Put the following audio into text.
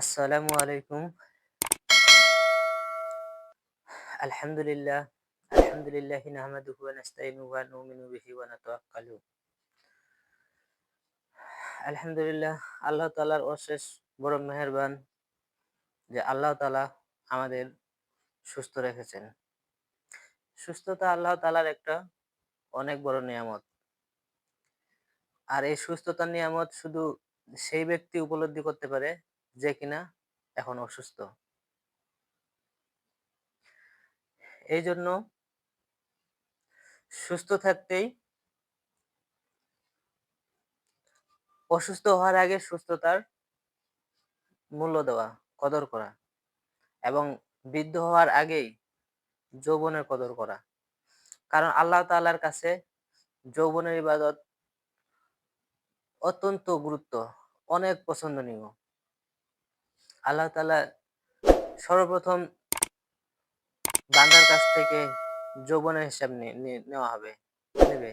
আসসালামু আলাইকুম। আলহামদুলিল্লাহ, আলহামদুলিল্লাহি নাহমাদুহু ওয়া নাস্তাইনুহু ওয়া নু'মিনু বিহি ওয়া নাতাওয়াক্কালু। আলহামদুলিল্লাহ, আল্লাহ তাআলার অশেষ বড় মেহেরবান যে আল্লাহ তাআলা আমাদের সুস্থ রেখেছেন। সুস্থতা আল্লাহ তাআলার একটা অনেক বড় নেয়ামত। আর এই সুস্থতার নিয়ামত শুধু সেই ব্যক্তি উপলব্ধি করতে পারে যে কিনা এখন অসুস্থ। এইজন্য সুস্থ থাকতেই অসুস্থ হওয়ার আগে সুস্থতার মূল্য দেওয়া, কদর করা এবং বৃদ্ধ হওয়ার আগেই যৌবনের কদর করা। কারণ আল্লাহ তাআলার কাছে যৌবনের ইবাদত অত্যন্ত গুরুত্ব, অনেক পছন্দনীয়। আল্লাহ তাআলা সর্বপ্রথম বান্দার কাছ থেকে যৌবনের হিসাব নেওয়া হবে, নেবে।